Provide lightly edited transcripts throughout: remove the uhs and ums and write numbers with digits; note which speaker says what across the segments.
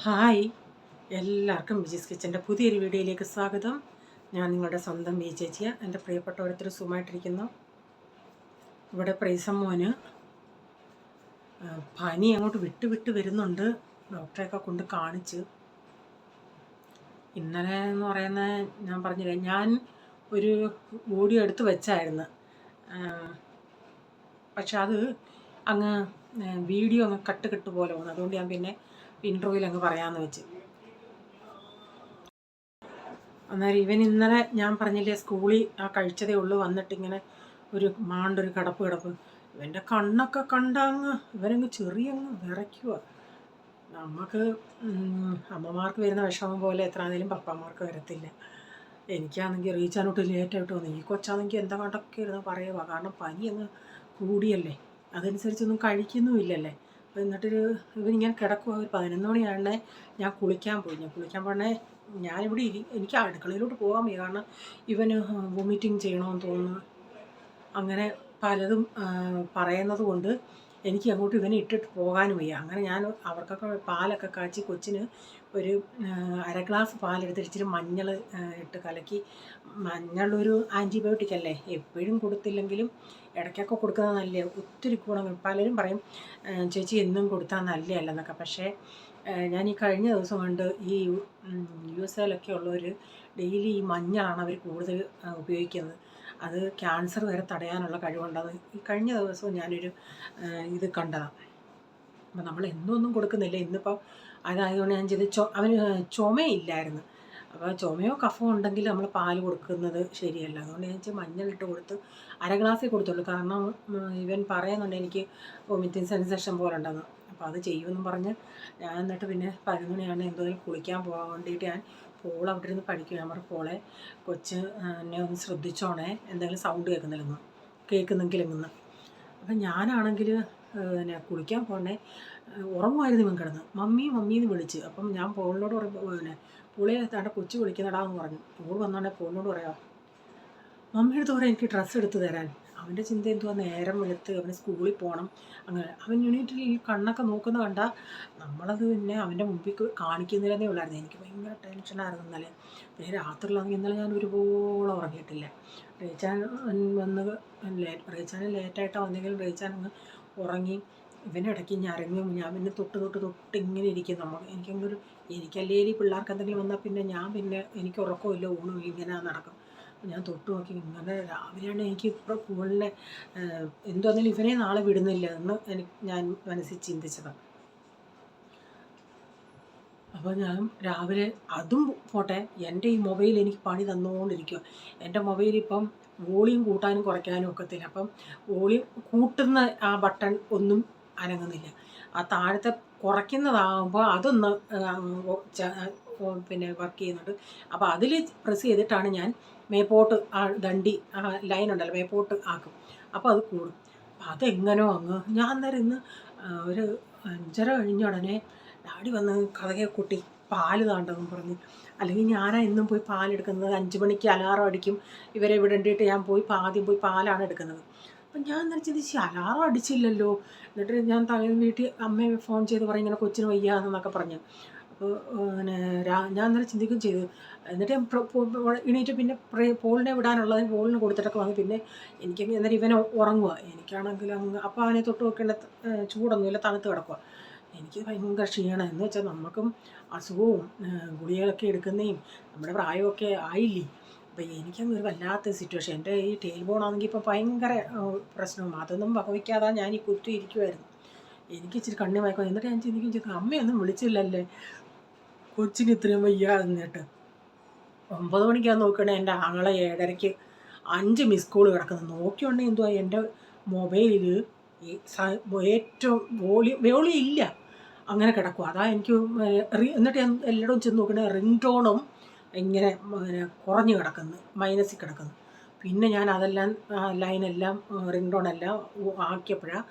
Speaker 1: Hi, എല്ലാവർക്കും വിജീസ് കിച്ചൻ്റെ പുതിയൊരു വീഡിയോയിലേക്ക് സ്വാഗതം. ഞാൻ നിങ്ങളുടെ സ്വന്തം വി ചേച്ചിയ. എൻ്റെ പ്രിയപ്പെട്ട ഓരോരുത്തർ സുഖമായിട്ടിരിക്കുന്നു. ഇവിടെ പ്രൈസമ്മോന് പനി അങ്ങോട്ട് വിട്ട് വരുന്നുണ്ട്. ഡോക്ടറെയൊക്കെ കൊണ്ട് കാണിച്ച്. ഇന്നലെ എന്ന് പറയുന്നത് ഞാൻ പറഞ്ഞില്ല, ഞാൻ ഒരു വീഡിയോ എടുത്ത് വെച്ചായിരുന്നു. പക്ഷെ അത് അങ്ങ് വീഡിയോ അങ്ങ് കട്ട് പോലെ പോകുന്നു. അതുകൊണ്ട് ഞാൻ പിന്നെ ഇൻ്റർവ്യൂവിൽ അങ്ങ് പറയാമെന്ന് വെച്ച്. അന്നേരം ഇവൻ ഇന്നലെ ഞാൻ പറഞ്ഞില്ലേ, സ്കൂളിൽ കഴിച്ചതേ ഉള്ളൂ, വന്നിട്ടിങ്ങനെ ഒരു മാണ്ടൊരു കിടപ്പ്. ഇവൻ്റെ കണ്ണൊക്കെ കണ്ടങ്ങ് ഇവനങ്ങ് ചെറിയങ്ങ് വിറയ്ക്കുക. നമുക്ക് അമ്മമാർക്ക് വരുന്ന വിഷമം പോലെ എത്രയാണെങ്കിലും പപ്പമാർക്ക് വരത്തില്ല. എനിക്കാണെങ്കിൽ റീച്ചാനോട്ട് ലേറ്റായിട്ട് വന്നു. ഈ കൊച്ചാണെങ്കിൽ എന്താ കണ്ടൊക്കെ ഇരുന്ന് പറയുക. കാരണം പനി അങ്ങ് കൂടിയല്ലേ, അതനുസരിച്ചൊന്നും കഴിക്കുന്നുമില്ലല്ലേ. അപ്പോൾ എന്നിട്ടൊരു ഇവനിങ്ങനെ കിടക്കുക. ഒരു 11 മണിയാണേ ഞാൻ കുളിക്കാൻ പോണേ. ഞാനിവിടെ എനിക്ക് അടുക്കളയിലോട്ട് പോകാൻ വയ്യ. കാരണം ഇവന് വൊമിറ്റിങ് ചെയ്യണമെന്ന് തോന്നുന്നു. അങ്ങനെ പലതും പറയുന്നത് കൊണ്ട് എനിക്ക് അങ്ങോട്ട് ഇവനെ ഇട്ടിട്ട് പോകാനും വയ്യ. അങ്ങനെ ഞാൻ അവർക്കൊക്കെ പാലൊക്കെ കാച്ചി കൊച്ചിന് ഒരു 1/2 ഗ്ലാസ് പാലെടുത്ത് ഇച്ചിരി മഞ്ഞൾ ഇട്ട് കലക്കി. മഞ്ഞളൊരു ആൻറ്റിബയോട്ടിക് അല്ലേ, എപ്പോഴും കൊടുത്തില്ലെങ്കിലും ഇടയ്ക്കൊക്കെ കൊടുക്കുന്നത് നല്ലതാണ്. ഒത്തിരി ഗുണങ്ങൾ. പലരും പറയും ചേച്ചി എന്നും കൊടുത്താൽ നല്ലതല്ലെന്നൊക്കെ. പക്ഷേ ഞാൻ ഈ കഴിഞ്ഞ ദിവസം കൊണ്ട് ഈ USA ഉള്ളവർ ഡെയിലി ഈ മഞ്ഞളാണ് അവർ കൂടുതൽ ഉപയോഗിക്കുന്നത്. അത് ക്യാൻസർ വരെ തടയാനുള്ള കഴിവുണ്ടത്. ഈ കഴിഞ്ഞ ദിവസവും ഞാനൊരു ഇത് കണ്ടതാണ്. അപ്പോൾ നമ്മൾ എന്നൊന്നും കൊടുക്കുന്നില്ല. ഇന്നിപ്പോൾ അതായതുകൊണ്ട് ഞാൻ ചെയ്ത് അവന് ചുമയില്ലായിരുന്നു. അപ്പോൾ ചുമയോ കഫമോ ഉണ്ടെങ്കിൽ നമ്മൾ പാല് കൊടുക്കുന്നത് ശരിയല്ല. അതുകൊണ്ട് ഞാൻ മഞ്ഞളിട്ട് കൊടുത്ത് 1/2 ഗ്ലാസ്സിൽ കൊടുത്തുള്ളൂ. കാരണം ഇവൻ പറയുന്നുണ്ട് എനിക്ക് വൊമിറ്റിംഗ് സെൻസേഷൻ പോലെ ഉണ്ടെന്ന്. അപ്പോൾ അത് ചെയ്യുമെന്നും പറഞ്ഞ് ഞാൻ എന്നിട്ട് പിന്നെ 11 മണിയാണ് എന്തോലും കുളിക്കാൻ പോകാൻ വേണ്ടിയിട്ട് ഞാൻ പോൾ അവിടെ ഇരുന്ന് പഠിക്കും. ഞാൻ പറഞ്ഞു, പോളെ കൊച്ച് എന്നെ ഒന്ന് ശ്രദ്ധിച്ചോണേ, എന്തെങ്കിലും സൗണ്ട് കേൾക്കുന്നെങ്കിലെന്ന്. അപ്പം ഞാനാണെങ്കിൽ പിന്നെ കുളിക്കാൻ പോകണേ, ഉറങ്ങുമായിരുന്നു. ഇവൻ കിടന്ന് മമ്മി എന്ന് വിളിച്ച്. അപ്പം ഞാൻ പോളിനോട് പിന്നെ പുള്ളിയെ തൻ്റെ കൊച്ചു വിളിക്കുന്നടാന്ന് പറഞ്ഞു. പോൾ വന്നോണ്ടേ പോളിനോട് പറയാം, മമ്മിയുടെ അടുത്ത് പറയാം എനിക്ക് ഡ്രസ്സ് എടുത്ത് തരാൻ. അവൻ്റെ ചിന്ത എന്തുവാ, നേരം വെളുത്ത് അവന് സ്കൂളിൽ പോകണം. അങ്ങനെ അവൻ യൂണിറ്റിൽ ഈ കണ്ണൊക്കെ നോക്കുന്ന കണ്ടാൽ നമ്മളത് പിന്നെ അവൻ്റെ മുമ്പിൽ കാണിക്കുന്നില്ലെന്നേ ഉള്ളായിരുന്നു. എനിക്ക് ഭയങ്കര ടെൻഷനായിരുന്നു ഇന്നലെ. പിന്നെ രാത്രിയിലാണെങ്കിൽ ഇന്നലെ ഞാൻ ഒരുപോലെ ഉറങ്ങിയിട്ടില്ല. റീച്ചാൻ റീച്ചാൻ ലേറ്റായിട്ടാണ് വന്നെങ്കിലും റീച്ചാൻ അങ്ങ് ഉറങ്ങി. ഇവനിടയ്ക്ക് ഞരങ്ങും. ഞാൻ പിന്നെ തൊട്ട് ഇങ്ങനെ ഇരിക്കും. എനിക്കല്ലേ പിള്ളേർക്ക് എന്തെങ്കിലും വന്നാൽ പിന്നെ എനിക്ക് ഉറക്കമില്ല, ഊണും ഇങ്ങനെ നടക്കും. ഞാൻ തൊട്ട് നോക്കി. ഇങ്ങനെ രാവിലെയാണ് എനിക്ക് ഇപ്പോൾ പൂളിനെ എന്തുവന്നാലും ഇവനെ നാളെ വിടുന്നില്ല എന്ന് ഞാൻ മനസ്സിൽ ചിന്തിച്ചതാണ്. അപ്പോൾ ഞാൻ രാവിലെ അതും പോട്ടെ, എൻ്റെ ഈ മൊബൈൽ എനിക്ക് പണി തന്നുകൊണ്ടിരിക്കുക. എൻ്റെ മൊബൈലിപ്പം വോളിയം കൂട്ടാനും കുറയ്ക്കാനും ഒക്കത്തില്ല. അപ്പം വോളിയം കൂട്ടുന്ന ആ ബട്ടൺ ഒന്നും അനങ്ങുന്നില്ല. ആ താഴത്തെ കുറയ്ക്കുന്നതാകുമ്പോൾ അതൊന്ന് പിന്നെ വർക്ക് ചെയ്യുന്നുണ്ട്. അപ്പോൾ അതിൽ പ്രസ് ചെയ്തിട്ടാണ് ഞാൻ മേപ്പോട്ട് ആ ദണ്ടി ആ ലൈൻ ഉണ്ടല്ലോ മേപ്പോട്ട് ആക്കും. അപ്പോൾ അത് കൂടും. അപ്പം അതെങ്ങനോ ഞാൻ അന്നേരം ഇന്ന് ഒരു 5:30 കഴിഞ്ഞ ഉടനെ ഡാഡി വന്ന് കഥകെ കൂട്ടി പാല് താണ്ടെന്ന് പറഞ്ഞ്. അല്ലെങ്കിൽ ഞാനാ എന്നും പോയി പാലെടുക്കുന്നത്. 5 മണിക്ക് അലാറം അടിക്കും ഇവരെ വിടേണ്ടിയിട്ട് ഞാൻ ആദ്യം പോയി പാലാണ് എടുക്കുന്നത്. അപ്പം ഞാൻ അന്നേരം ചിന്തിച്ച് അലാറം അടിച്ചില്ലല്ലോ. എന്നിട്ട് ഞാൻ വീട്ടിൽ അമ്മയെ ഫോൺ ചെയ്ത് പറയും ഇങ്ങനെ കൊച്ചിന് വയ്യാന്നൊക്കെ പറഞ്ഞു. അപ്പോൾ പിന്നെ ഞാൻ അന്നേരം ചിന്തിക്കുകയും ചെയ്തു. എന്നിട്ട് എണീറ്റ് പിന്നെ പോളിനെ വിടാനുള്ളതിന് പോളിന് കൊടുത്തിട്ടൊക്കെ വന്നു. പിന്നെ എനിക്ക് അന്നേരം ഇവനെ ഉറങ്ങുക. എനിക്കാണെങ്കിൽ അപ്പോൾ അവനെ തൊട്ട് നോക്കേണ്ട ചൂടൊന്നുമില്ല, തണുത്ത് കിടക്കുക. എനിക്ക് ഭയങ്കര ക്ഷീണം. എന്ന് വെച്ചാൽ നമുക്കും അസുഖവും ഗുളികകളൊക്കെ എടുക്കുന്നതും നമ്മുടെ പ്രായമൊക്കെ ആയില്ലേ. അപ്പോൾ എനിക്കങ്ങ് ഒരു വല്ലാത്ത സിറ്റുവേഷൻ. എൻ്റെ ഈ ടെയിൽ ബോണാണെങ്കിൽ ഇപ്പോൾ ഭയങ്കര പ്രശ്നവും. അതൊന്നും വകവയ്ക്കാതെ ഞാൻ ഈ കുത്തിയിരിക്കുമായിരുന്നു. എനിക്ക് ഇച്ചിരി കണ്ണി മയക്കും. എന്നിട്ട് ഞാൻ ചിന്തിക്കും ചെയ്തു, അമ്മയൊന്നും വിളിച്ചില്ലല്ലേ കൊച്ചിന് ഇത്രയും വയ്യ എന്നിട്ട്. 9 മണിക്കാണ് നോക്കണേ എൻ്റെ ആങ്ങളെ 7:30-ക്ക് 5 മിസ് കോൾ കിടക്കുന്നത്. നോക്കിയുണ്ടെങ്കിൽ എന്തുവാ എൻ്റെ മൊബൈലിൽ ഏറ്റവും വോളിയം ഇല്ല, അങ്ങനെ കിടക്കും. അതാ എനിക്ക് എന്നിട്ട് ഞാൻ എല്ലായിടവും ചെന്ന് നോക്കണേ റിംഗ് ടോണും ഇങ്ങനെ കുറഞ്ഞ് കിടക്കുന്നു, മൈനസിൽ കിടക്കുന്നു. പിന്നെ ഞാൻ അതെല്ലാം ലൈനെല്ലാം റിംഗ് ടോണെല്ലാം ആക്കിയപ്പോഴാണ്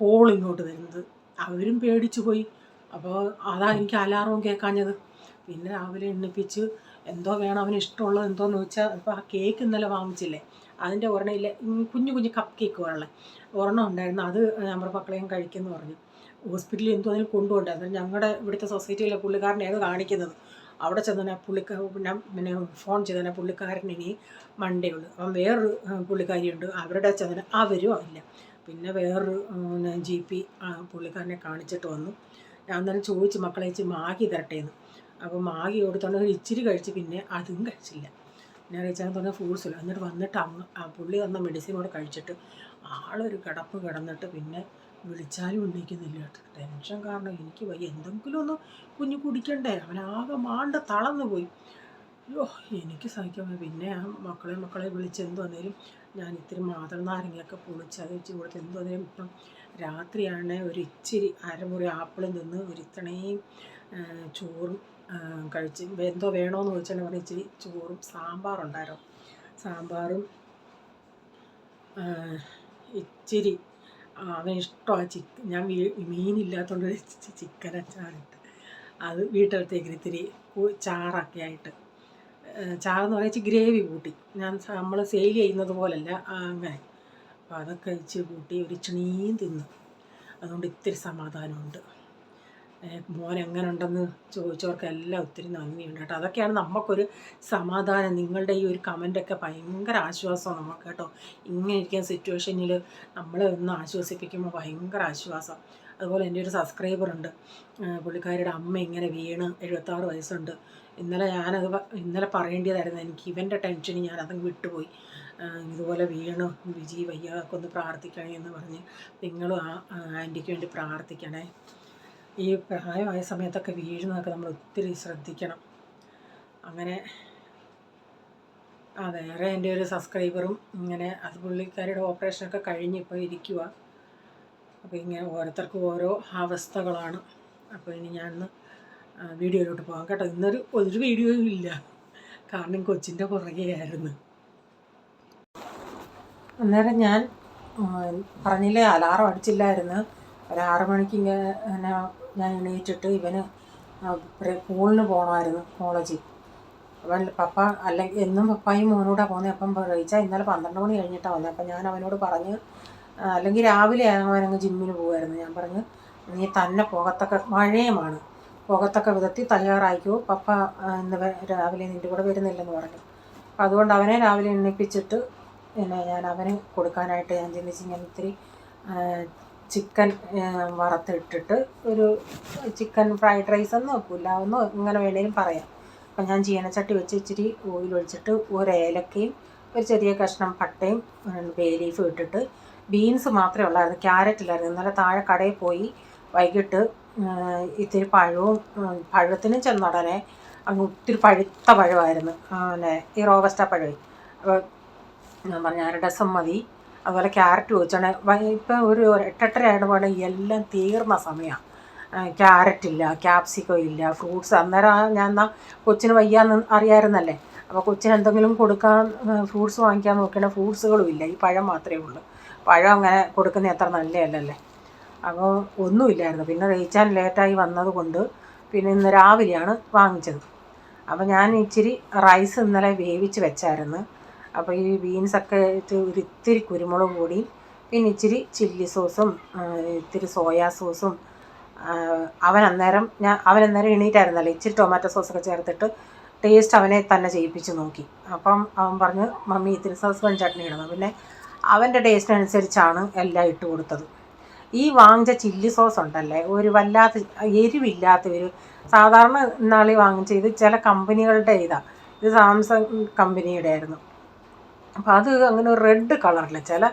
Speaker 1: കോൾ ഇങ്ങോട്ട് വരുന്നത്. അവരും പേടിച്ചു പോയി. അപ്പോൾ അതാ എനിക്ക് അലാറവും കേൾക്കാഞ്ഞത്. പിന്നെ രാവിലെ എണ്ണിപ്പിച്ച് എന്തോ വേണം അവന് ഇഷ്ടമുള്ളത് എന്തോന്ന് വെച്ചാൽ. അപ്പോൾ ആ കേക്ക് ഇന്നലെ വാങ്ങിച്ചില്ലേ, അതിൻ്റെ ഒരെണ്ണം ഇല്ല, കുഞ്ഞു കപ്പ് കേക്ക് ഒരെണ്ണം ഉണ്ടായിരുന്നു. അത് നമ്മുടെ മക്കളെയും കഴിക്കുമെന്ന് പറഞ്ഞു. ഹോസ്പിറ്റലിൽ എന്തുവെങ്കിലും കൊണ്ടുപോകണ്ടേ. അന്നേരം ഞങ്ങളുടെ ഇവിടുത്തെ സൊസൈറ്റിയിലെ പുള്ളിക്കാരനെയാണ് കാണിക്കുന്നത്. അവിടെ ചെന്ന് പിന്നെ ഫോൺ ചെയ്താൽ പുള്ളിക്കാരൻ ഇനി മണ്ടേ ഉള്ളൂ. അപ്പം വേറൊരു പുള്ളിക്കാരിയുണ്ട്, അവരുടെ ചെന്ന് അവരും ഇല്ല. പിന്നെ വേറൊരു GP പുള്ളിക്കാരനെ കാണിച്ചിട്ട് വന്നു. ഞാൻ അന്നേരം ചോദിച്ചു, മക്കളെ ഇച്ചിരി മാഗി തരട്ടേന്ന്. അപ്പോൾ മാഗി കൊടുത്തോണ്ട് ഇച്ചിരി കഴിച്ച് പിന്നെ അതും കഴിച്ചില്ല. പിന്നെ കഴിച്ചാൽ പറഞ്ഞ ഫ്രൂട്ട്സില്ല. എന്നിട്ട് വന്നിട്ട് പുള്ളി തന്ന മെഡിസിൻ കൂടെ കഴിച്ചിട്ട് ആളൊരു കിടന്നിട്ട് പിന്നെ വിളിച്ചാലും ഉന്നയിക്കുന്നില്ല കേട്ടോ. ടെൻഷൻ കാരണം എനിക്ക് വയ്യ. എന്തെങ്കിലും ഒന്ന് കുഞ്ഞ് കുടിക്കണ്ടേ. അവനാകെ മാണ്ട തളർന്നു പോയി. അയ്യോ എനിക്ക് സഹിക്കാൻ വയ്യ. പിന്നെ ആ മക്കളെ വിളിച്ച് എന്ത് വന്നേലും ഞാൻ ഇത്തിരി മാതളനാരങ്ങയൊക്കെ പൊളിച്ച് അത് വെച്ച് കൊടുത്ത് എന്ത് വന്നേലും ഇപ്പം രാത്രിയാണ് ഒരു ഇച്ചിരി അരമുറി ആപ്പിളും തിന്ന് ഒരു ഇത്രയും ചോറും കഴിച്ച്. എന്തോ വേണമെന്ന് ചോദിച്ചാൽ പറഞ്ഞ് ഇച്ചിരി ചോറും സാമ്പാറുണ്ടായിരുന്നു. സാമ്പാറും ഇച്ചിരി അവന് ഇഷ്ടമാണ് ഞാൻ മീനില്ലാത്തതുകൊണ്ട് ചിക്കൻ അച്ചാറിട്ട് അത് വീട്ടിലത്തേക്ക് ഇത്തിരി ചാറൊക്കെ ആയിട്ട്, ചാറെന്ന് പറഞ്ഞാൽ ഇച്ചിരി ഗ്രേവി കൂട്ടി, നമ്മൾ സെയിൽ ചെയ്യുന്നത് പോലല്ല അങ്ങനെ. അപ്പോൾ അതൊക്കെ ഇച്ചിരി കൂട്ടി ഒരു ഇച്ചിണിയും തിന്ന്. അതുകൊണ്ട് ഇത്തിരി സമാധാനമുണ്ട്. മോൻ എങ്ങനെ ഉണ്ടെന്ന് ചോദിച്ചവർക്കെല്ലാം ഒത്തിരി നന്ദിയുണ്ട് കേട്ടോ. അതൊക്കെയാണ് നമുക്കൊരു സമാധാനം. നിങ്ങളുടെ ഈ ഒരു കമൻ്റൊക്കെ ഭയങ്കര ആശ്വാസമാണ് നമുക്ക് കേട്ടോ. ഇങ്ങനെ ഇരിക്കുന്ന സിറ്റുവേഷനിൽ നമ്മളെ ഒന്ന് ആശ്വസിപ്പിക്കുമ്പോൾ ഭയങ്കര ആശ്വാസം. അതുപോലെ എൻ്റെ ഒരു സബ്സ്ക്രൈബറുണ്ട്, പുള്ളിക്കാരിയുടെ അമ്മ ഇങ്ങനെ വീണ് 76 വയസ്സുണ്ട്. ഇന്നലെ പറയേണ്ടതായിരുന്നു എനിക്ക്. ഇവൻ്റെ ടെൻഷന് ഞാനതങ്ങ് വിട്ടുപോയി. ഇതുപോലെ വീണ് വിജി വയ്യാതൊക്കെ ഒന്ന് പ്രാർത്ഥിക്കണേ എന്ന് പറഞ്ഞ് നിങ്ങളും ആ ആൻറ്റിക്ക് വേണ്ടി പ്രാർത്ഥിക്കണേ. ഈ പ്രായമായ സമയത്തൊക്കെ വീഴുന്നതൊക്കെ നമ്മൾ ഒത്തിരി ശ്രദ്ധിക്കണം. അങ്ങനെ വേറെ എൻ്റെ ഒരു സബ്സ്ക്രൈബറും ഇങ്ങനെ അത് പുള്ളിക്കാരുടെ ഓപ്പറേഷനൊക്കെ കഴിഞ്ഞ് ഇപ്പോൾ ഇരിക്കുക. അപ്പോൾ ഇങ്ങനെ ഓരോരുത്തർക്കും ഓരോ അവസ്ഥകളാണ്. അപ്പോൾ ഇനി ഞാനൊന്ന് വീഡിയോയിലോട്ട് പോകാം കേട്ടോ. ഒരു വീഡിയോയും ഇല്ല, കാരണം കൊച്ചിൻ്റെ പുറകെ ആയിരുന്നു. അന്നേരം ഞാൻ പറഞ്ഞില്ലേ അലാറം അടിച്ചില്ലായിരുന്നു. ഒരു 6 മണിക്ക് ഇങ്ങനെ ഞാൻ എണീറ്റിട്ട് ഇവന് സ്കൂളിന് പോകണമായിരുന്നു, കോളേജിൽ. അവൻ പപ്പ അല്ലെങ്കിൽ എന്നും പപ്പായും മോനൂടെ പോകുന്നത്. അപ്പം റീച്ചാൽ ഇന്നലെ 12 മണി കഴിഞ്ഞിട്ടാണ് വന്നത്. അപ്പം ഞാൻ അവനോട് പറഞ്ഞ്, അല്ലെങ്കിൽ രാവിലെ അവനങ്ങ് ജിമ്മിന് പോകുമായിരുന്നു. ഞാൻ പറഞ്ഞ് നീ തന്നെ മഴയുമാണ്, പോകത്തക്ക വിധത്തിൽ തയ്യാറായിക്കോ, പപ്പ ഇന്ന് രാവിലെ നിൻ്റെ കൂടെ വരുന്നില്ലെന്ന് പറഞ്ഞു. അപ്പം അതുകൊണ്ട് അവനെ രാവിലെ എണ്ണിപ്പിച്ചിട്ട് പിന്നെ ഞാൻ അവന് കൊടുക്കാനായിട്ട് ഞാൻ ചിന്തിച്ച് ഇങ്ങനെ ഇത്തിരി ചിക്കൻ വറുത്തിട്ടിട്ട് ഒരു ചിക്കൻ ഫ്രൈഡ് റൈസെന്നോ പുലാവെന്നോ ഇങ്ങനെ വേണേലും പറയാം. അപ്പം ഞാൻ ചീനച്ചട്ടി വെച്ച് ഇച്ചിരി ഓയിൽ ഒഴിച്ചിട്ട് ഒരു ഏലക്കയും ഒരു ചെറിയ കഷ്ണം പട്ടയും ബേ ലീഫും ഇട്ടിട്ട്, ബീൻസ് മാത്രമേ ഉള്ളായിരുന്നു, ക്യാരറ്റ് ഇല്ലായിരുന്നു. ഇന്നലെ താഴെ കടയിൽ പോയി വൈകിട്ട് ഇത്തിരി പഴത്തിനും ചെന്നുടനെ അങ്ങ് ഒത്തിരി പഴുത്ത പഴമായിരുന്നു, ഈ റോബസ്റ്റ പഴം. അപ്പോൾ ഞാൻ പറഞ്ഞ 1 ഡസൻ മതി. അതുപോലെ ക്യാരറ്റ് ചോദിച്ചാണ്. ഇപ്പം ഒരു 8-8:30 ആയതുപോലെ എല്ലാം തീർന്ന സമയമാണ്. ക്യാരറ്റ് ഇല്ല, ക്യാപ്സിക്കം ഇല്ല, ഫ്രൂട്ട്സ്. അന്നേരം ഞാൻ കൊച്ചിന് വയ്യാന്ന് അറിയാമായിരുന്നല്ലേ. അപ്പോൾ കൊച്ചിന് എന്തെങ്കിലും കൊടുക്കാൻ ഫ്രൂട്ട്സ് വാങ്ങിക്കാൻ നോക്കിയാൽ ഫ്രൂട്ട്സുകളും ഇല്ല, ഈ പഴം മാത്രമേ ഉള്ളൂ. പഴം അങ്ങനെ കൊടുക്കുന്നത് അത്ര നല്ലതല്ലല്ലേ. അപ്പോൾ ഒന്നുമില്ലായിരുന്നു. പിന്നെ റീച്ചാൻ ലേറ്റായി വന്നത് കൊണ്ട് പിന്നെ ഇന്ന് രാവിലെയാണ് വാങ്ങിച്ചത്. അപ്പോൾ ഞാൻ ഇച്ചിരി റൈസ് ഇന്നലെ വേവിച്ച് വെച്ചായിരുന്നു. അപ്പോൾ ഈ ബീൻസൊക്കെ ഇട്ട് ഒരിത്തിരി കുരുമുളക് പൊടി, പിന്നെ ഇച്ചിരി ചില്ലി സോസും ഇത്തിരി സോയാ സോസും. അവനന്നേരം എണീറ്റായിരുന്നല്ലോ, ഇച്ചിരി ടൊമാറ്റോ സോസൊക്കെ ചേർത്തിട്ട് ടേസ്റ്റ് അവനെ തന്നെ ചെയ്യിപ്പിച്ച് നോക്കി. അപ്പം അവൻ പറഞ്ഞ് മമ്മി ഇത്തിരി സസ്പെൻ ചട്നി ഇടുന്നത്. പിന്നെ അവൻ്റെ ടേസ്റ്റിനനുസരിച്ചാണ് എല്ലാം ഇട്ട് കൊടുത്തത്. ഈ വാങ്ങിച്ച ചില്ലി സോസ് ഉണ്ടല്ലേ, ഒരു വല്ലാത്ത എരിവില്ലാത്ത ഒരു സാധാരണ ഇന്നാളി വാങ്ങിച്ച, ഇത് ചില കമ്പനികളുടെ ഇതാണ്, ഇത് സാംസങ് കമ്പനിയുടെ ആയിരുന്നു. അപ്പോൾ അത് അങ്ങനെ ഒരു റെഡ് കളറില്ല, ചില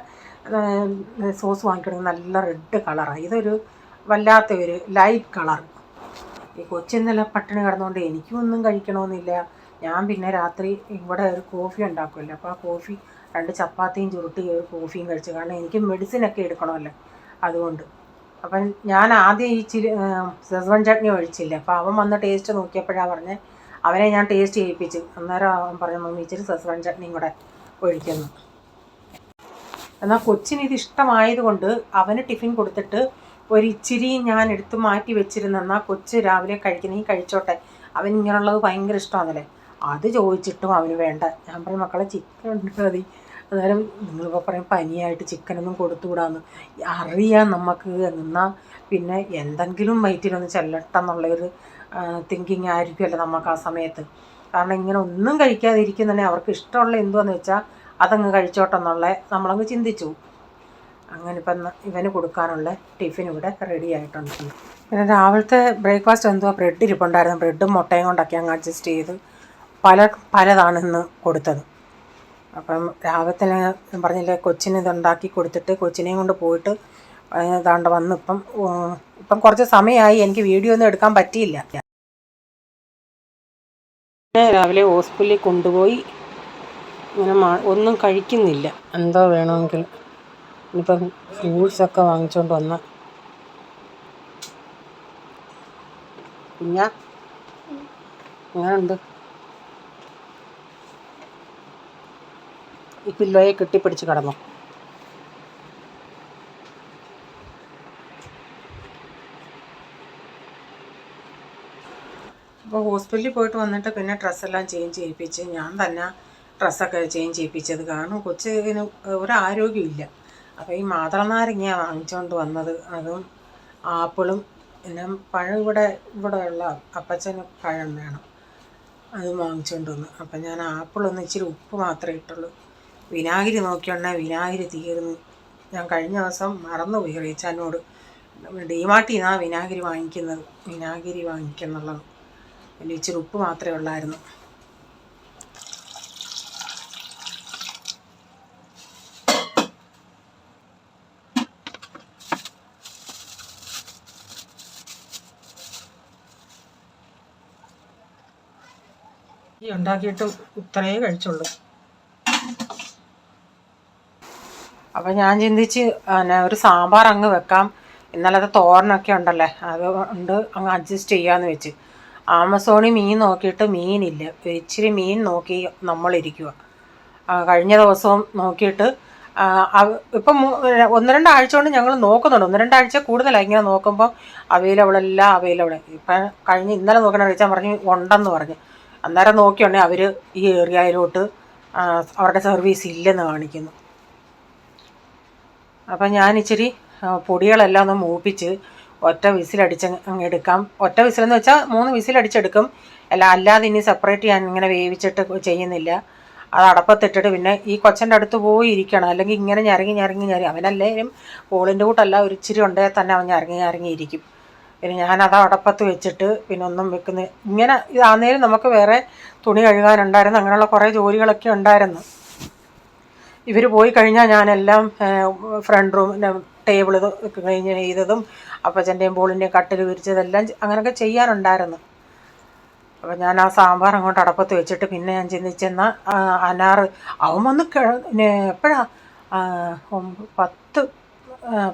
Speaker 1: സോസ് വാങ്ങിക്കണമെങ്കിൽ നല്ല റെഡ് കളറാണ്, ഇതൊരു വല്ലാത്ത ഒരു ലൈറ്റ് കളർ. ഈ കൊച്ചിന്നലെ പട്ടിണി കിടന്നുകൊണ്ട് എനിക്കും ഒന്നും കഴിക്കണമെന്നില്ല. ഞാൻ പിന്നെ രാത്രി ഇവിടെ ഒരു കോഫി ഉണ്ടാക്കുമല്ലോ, അപ്പോൾ ആ കോഫി 2 ചപ്പാത്തിയും ചുരുട്ടി ഒരു കോഫിയും കഴിച്ചു, കാരണം എനിക്ക് മെഡിസിനൊക്കെ എടുക്കണമല്ലോ അതുകൊണ്ട്. അപ്പം ഞാൻ ആദ്യം ഈ സെസ്വൻ ചട്നി ഒഴിച്ചില്ല. അപ്പോൾ അവൻ വന്ന് ടേസ്റ്റ് നോക്കിയപ്പോഴാണ് പറഞ്ഞത്, അവനെ ഞാൻ ടേസ്റ്റ് ചെയ്യിപ്പിച്ചു. അന്നേരം അവൻ പറഞ്ഞു മമ്മി ഇച്ചിരി സെസ്വൻ ചട്നിയും കൂടെ ഒഴിക്കുന്നു. എന്നാൽ കൊച്ചിന് ഇത് ഇഷ്ടമായതുകൊണ്ട് അവന് ടിഫിൻ കൊടുത്തിട്ട് ഒരിച്ചിരി ഞാൻ എടുത്ത് മാറ്റി വെച്ചിരുന്നെന്നാൽ കൊച്ച് രാവിലെ കഴിക്കണമെങ്കിൽ കഴിച്ചോട്ടെ, അവൻ ഇങ്ങനെയുള്ളത് ഭയങ്കര ഇഷ്ടമാണല്ലേ. അത് ചോദിച്ചിട്ടും അവന് വേണ്ട. ഞാൻ പറഞ്ഞു മക്കളെ ചിക്കൻ ഉണ്ട് മതി, അന്നേരം നിങ്ങളിപ്പോൾ പറയും പനിയായിട്ട് ചിക്കനൊന്നും കൊടുത്തുകൂടാന്ന്. അറിയാം നമുക്ക്, എന്നാൽ പിന്നെ എന്തെങ്കിലും വയറ്റിലൊന്ന് ചെല്ലട്ടെന്നുള്ളൊരു തിങ്കിങ് ആയിരിക്കുമല്ലോ നമുക്ക് ആ സമയത്ത്. കാരണം ഇങ്ങനെ ഒന്നും കഴിക്കാതിരിക്കുന്നുണ്ടെങ്കിൽ അവർക്ക് ഇഷ്ടമുള്ള എന്തുവാന്ന് വെച്ചാൽ അതങ്ങ് കഴിച്ചോട്ടെന്നുള്ള നമ്മളങ്ങ് ചിന്തിച്ചു. അങ്ങനെ ഇപ്പം ഇവന് കൊടുക്കാനുള്ള ടിഫിൻ ഇവിടെ റെഡി ആയിട്ടുണ്ട്. പിന്നെ രാവിലത്തെ ബ്രേക്ക്ഫാസ്റ്റ് എന്തുവാ, ബ്രെഡ് ഇരിപ്പുണ്ടായിരുന്നു. ബ്രെഡും മുട്ടയും കൊണ്ടൊക്കെ അങ്ങ് അഡ്ജസ്റ്റ് ചെയ്ത് പലതാണ് ഇന്ന് കൊടുത്തത്. അപ്പം രാവിലത്തെ ഞാൻ പറഞ്ഞില്ലേ കൊച്ചിന് ഇതുണ്ടാക്കി കൊടുത്തിട്ട് കൊച്ചിനെയും കൊണ്ട് പോയിട്ട് ഏതാണ്ട് വന്ന് ഇപ്പം കുറച്ച് സമയമായി എനിക്ക് വീഡിയോ ഒന്നും എടുക്കാൻ പറ്റിയില്ല. രാവിലെ ഹോസ്പിറ്റലിൽ കൊണ്ടുപോയി. ഇങ്ങനെ ഒന്നും കഴിക്കുന്നില്ല, എന്തോ വേണമെങ്കിൽ. ഇനിയിപ്പം ഫ്രൂട്ട്സൊക്കെ വാങ്ങിച്ചുകൊണ്ട് വന്ന പിന്നെ അങ്ങനെയുണ്ട്. ഈ പില്ലോയെ കെട്ടിപ്പിടിച്ച് കിടന്നു. അപ്പോൾ ഹോസ്പിറ്റലിൽ പോയിട്ട് വന്നിട്ട് പിന്നെ ഡ്രസ്സെല്ലാം ചേഞ്ച് ചെയ്യിപ്പിച്ച് ഞാൻ തന്നെ ഡ്രസ്സൊക്കെ ചേഞ്ച് ചെയ്യിപ്പിച്ചത്. കാരണം കൊച്ചിന് ഒരു ആരോഗ്യമില്ല. അപ്പോൾ ഈ മാതളനാരങ്ങയാണ് വാങ്ങിച്ചുകൊണ്ട് വന്നത്. അതും ആപ്പിളും പിന്നെ പഴം ഇവിടെ ഉള്ള അപ്പച്ചന് പഴം വേണം, അതും വാങ്ങിച്ചുകൊണ്ട് വന്നു. അപ്പം ഞാൻ ആപ്പിളൊന്ന് ഇച്ചിരി ഉപ്പ് മാത്രമേ ഇട്ടുള്ളൂ. വിനാഗിരി നോക്കിയോണ്ടേ വിനാഗിരി തീർന്നു. ഞാൻ കഴിഞ്ഞ ദിവസം മറന്നുപോയി റീച്ചാനോട് ഡിമാർട്ടിൽ നിന്നാണ് വിനാഗിരി വാങ്ങിക്കുന്നത്, വിനാഗിരി വാങ്ങിക്കുന്നുള്ളത്. പിന്നെ ഇച്ചിരി ഉപ്പ് മാത്രമേ ഉള്ളായിരുന്നു. ഈ ഉണ്ടാക്കിയിട്ട് ഇത്രയേ കഴിച്ചുള്ളൂ. അപ്പം ഞാൻ ചിന്തിച്ച് ഒരു സാമ്പാർ അങ്ങ് വെക്കാം, ഇന്നലത്തെ തോരനൊക്കെ ഉണ്ടല്ലേ അതുകൊണ്ട് അങ്ങ് അഡ്ജസ്റ്റ് ചെയ്യാമെന്ന് വെച്ച്. ആമസോണിൽ മീൻ നോക്കിയിട്ട് മീനില്ല. ഇച്ചിരി മീൻ നോക്കി നമ്മളിരിക്കുക. കഴിഞ്ഞ ദിവസവും നോക്കിയിട്ട് ഇപ്പം 1-2 ആഴ്ച കൊണ്ട് ഞങ്ങൾ നോക്കുന്നുണ്ട്. 1-2 ആഴ്ച കൂടുതലായി ഇങ്ങനെ നോക്കുമ്പോൾ അവൈലബിളെല്ലാം അവൈലബിൾ. ഇപ്പം ഇന്നലെ നോക്കണ കഴിച്ചാൽ പറഞ്ഞ് ഉണ്ടെന്ന് പറഞ്ഞ്. അന്നേരം നോക്കിയുണ്ടെങ്കിൽ അവർ ഈ ഏരിയയിലോട്ട് അവരുടെ സർവീസ് ഇല്ലെന്ന് കാണിക്കുന്നു. അപ്പം ഞാൻ ഇച്ചിരി പൊടികളെല്ലാം ഒന്ന് മൂപ്പിച്ച് ഒറ്റ വിസിലടിച്ച് അങ്ങ് എടുക്കാം. ഒറ്റ വിസിലെന്ന് വെച്ചാൽ 3 വിസിലടിച്ചെടുക്കും. അല്ലാതെ ഇനി സെപ്പറേറ്റ് ഞാൻ ഇങ്ങനെ വേവിച്ചിട്ട് ചെയ്യുന്നില്ല. അത് അടപ്പത്തിട്ടിട്ട് പിന്നെ ഈ കൊച്ചൻ്റെ അടുത്ത് പോയി ഇരിക്കണം, അല്ലെങ്കിൽ ഇങ്ങനെ ഞരങ്ങി അവനല്ലേലും പോളിൻ്റെ കൂട്ടല്ല ഒരു ഇച്ചിരി ഉണ്ടെങ്കിൽ തന്നെ അവൻ ഞരങ്ങിയിരിക്കും. പിന്നെ ഞാനത് അടപ്പത്ത് വെച്ചിട്ട് പിന്നെ ഒന്നും വെക്കുന്ന ഇങ്ങനെ ഇതാന്നേരം നമുക്ക് വേറെ തുണി കഴുകാനുണ്ടായിരുന്നു, അങ്ങനെയുള്ള കുറേ ജോലികളൊക്കെ ഉണ്ടായിരുന്നു. ഇവർ പോയി കഴിഞ്ഞാൽ ഞാനെല്ലാം ഫ്രണ്ട് റൂം ടേബിൾ കഴിഞ്ഞ് ചെയ്തതും അപ്പച്ചൻ്റെയും പോളിൻ്റെയും കട്ടിൽ വിരിച്ചതെല്ലാം അങ്ങനെയൊക്കെ ചെയ്യാനുണ്ടായിരുന്നു. അപ്പം ഞാൻ ആ സാമ്പാർ അങ്ങോട്ട് അടപ്പത്ത് വെച്ചിട്ട് പിന്നെ ഞാൻ ചിന്തിച്ചെന്നാൽ അനാറ് അവൻ വന്ന് എപ്പോഴാണ്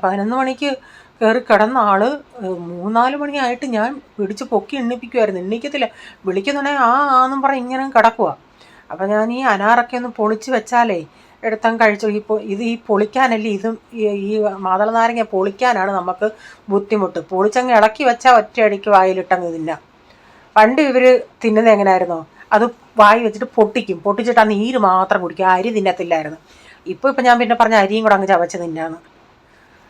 Speaker 1: 11 മണിക്ക് കയറി കിടന്ന ആൾ 3-4 മണിയായിട്ട് ഞാൻ പിടിച്ച് പൊക്കി എണ്ണിപ്പിക്കുമായിരുന്നു. എണ്ണിക്കത്തില്ല, വിളിക്കുന്നുണ്ടെങ്കിൽ ആന്നും പറഞ്ഞ് ഇങ്ങനെ കിടക്കുക. അപ്പം ഞാൻ ഈ അനാറൊക്കെ ഒന്ന് പൊളിച്ച് വെച്ചാലേ എടുത്തങ്ങ് കഴിച്ചു. ഈ പൊളിക്കാനല്ലേ ഇതും ഈ മാതള നാരങ്ങ പൊളിക്കാനാണ് നമുക്ക് ബുദ്ധിമുട്ട്. പൊളിച്ചങ്ങ് ഇളക്കി വെച്ചാൽ ഒറ്റയടിക്ക് വായിലിട്ടങ്ങ് തിന്നാം. പണ്ട് ഇവർ തിന്നുന്നത് എങ്ങനെയായിരുന്നോ, അത് വായി വെച്ചിട്ട് പൊട്ടിച്ചിട്ട് ആ നീര് മാത്രം കുടിക്കുക, അരി തിന്നത്തില്ലായിരുന്നു. ഇപ്പം ഞാൻ പിന്നെ പറഞ്ഞ അരിയും കൂടെ അങ്ങ് ചവച്ച് തിന്നാന്ന്.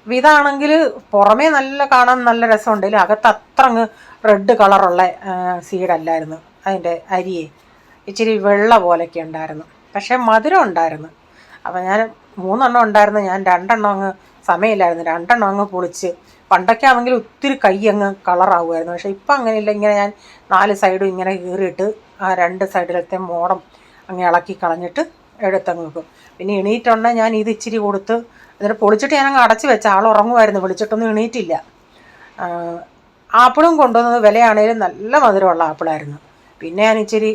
Speaker 1: ഇതാണെങ്കിൽ പുറമേ കാണാൻ നല്ല രസമുണ്ടെങ്കിലും അകത്ത് അത്ര അങ്ങ് റെഡ് കളറുള്ള സീഡല്ലായിരുന്നു അതിൻ്റെ അരിയെ. ഇച്ചിരി വെള്ള പോലെയൊക്കെ ഉണ്ടായിരുന്നു, പക്ഷേ മധുരം ഉണ്ടായിരുന്നു. അപ്പം ഞാൻ 3 ഉണ്ടായിരുന്നു, ഞാൻ 2 അങ്ങ് സമയമില്ലായിരുന്നു, 2 അങ്ങ് പൊളിച്ച്. പണ്ടൊക്കെ ആണെങ്കിൽ ഒത്തിരി കൈ അങ്ങ് കളറാവുമായിരുന്നു, പക്ഷേ ഇപ്പം അങ്ങനെയില്ല. ഇങ്ങനെ ഞാൻ 4 സൈഡും ഇങ്ങനെ കീറിയിട്ട് ആ 2 സൈഡിലത്തെ മോടം അങ്ങ് ഇളക്കി കളഞ്ഞിട്ട് എടുത്തങ്ങ് വെക്കും. പിന്നെ എണീറ്റുണ്ടെങ്കിൽ ഞാൻ ഇത് ഇച്ചിരി കൊടുത്ത് എന്നിട്ട് പൊളിച്ചിട്ട് ഞാനങ്ങ് അടച്ച് വെച്ച ആൾ ഉറങ്ങുമായിരുന്നു, വിളിച്ചിട്ടൊന്നും എണീറ്റില്ല. ആപ്പിളും കൊണ്ടുവന്നത് വിലയാണേലും നല്ല മധുരമുള്ള ആപ്പിളായിരുന്നു. പിന്നെ ഞാൻ ഇച്ചിരി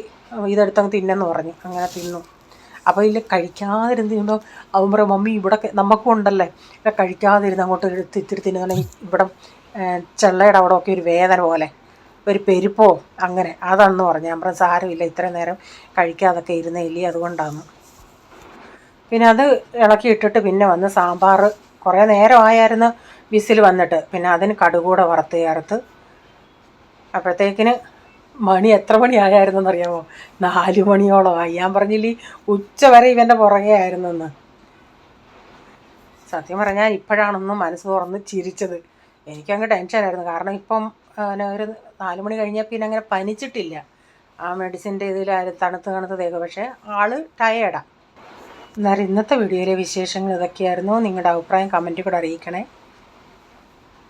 Speaker 1: ഇതെടുത്തങ്ങ് തിന്നെന്ന് പറഞ്ഞു, അങ്ങനെ തിന്നു. അപ്പോൾ ഇതിൽ കഴിക്കാതിരുന്ന് തിന്നുമ്പോൾ അവൻ പറയും മമ്മി ഇവിടെ നമുക്കും ഉണ്ടല്ലേ ഇവിടെ കഴിക്കാതിരുന്ന് അങ്ങോട്ട് ഇത്തിരി തിന്നുകയാണെങ്കിൽ ഇവിടെ ചെള്ളയുടെ അവിടെ ഒക്കെ ഒരു വേദന പോലെ ഒരു പെരുപ്പോ അങ്ങനെ അതാണെന്ന് പറഞ്ഞു. ഞാൻ പറഞ്ഞു സാരമില്ല, ഇത്രയും നേരം കഴിക്കാതൊക്കെ ഇരുന്നില്ലേ അതുകൊണ്ടാണ്. പിന്നെ അത് ഇളക്കി ഇട്ടിട്ട് പിന്നെ വന്ന് സാമ്പാർ കുറേ നേരമായിരുന്നു വിസിൽ വന്നിട്ട്. പിന്നെ അതിന് കടുകൂടെ വറുത്ത് ചേർത്ത് അപ്പോഴത്തേക്കിന് മണി എത്ര മണിയായിരുന്നെന്നറിയാമോ? 4 മണിയോളമായി. ഞാൻ പറഞ്ഞില്ലേ ഉച്ച വരെ ഇവൻ്റെ പുറകെ ആയിരുന്നെന്ന്. സത്യം പറഞ്ഞാൽ ഇപ്പോഴാണൊന്നും മനസ്സ് തുറന്ന് ചിരിച്ചത്. എനിക്കങ്ങ് ടെൻഷനായിരുന്നു. കാരണം ഇപ്പം ഒരു 4 മണി കഴിഞ്ഞാൽ പിന്നെ അങ്ങനെ പനിച്ചിട്ടില്ല. ആ മെഡിസിൻ്റെ ഇതിലായാലും തണുത്ത് തേക്കുക. പക്ഷേ ആൾ ടയേർഡാണ്. എന്നാലും ഇന്നത്തെ വീഡിയോയിലെ വിശേഷങ്ങൾ ഇതൊക്കെയായിരുന്നു. നിങ്ങളുടെ അഭിപ്രായം കമൻറ്റിൽ കൂടെ അറിയിക്കണേ.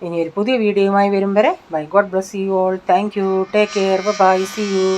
Speaker 1: ഇനി ഒരു പുതിയ വീഡിയോയുമായി വരും വരെ bye. God bless you all. Thank you. Take care. Bye. See U.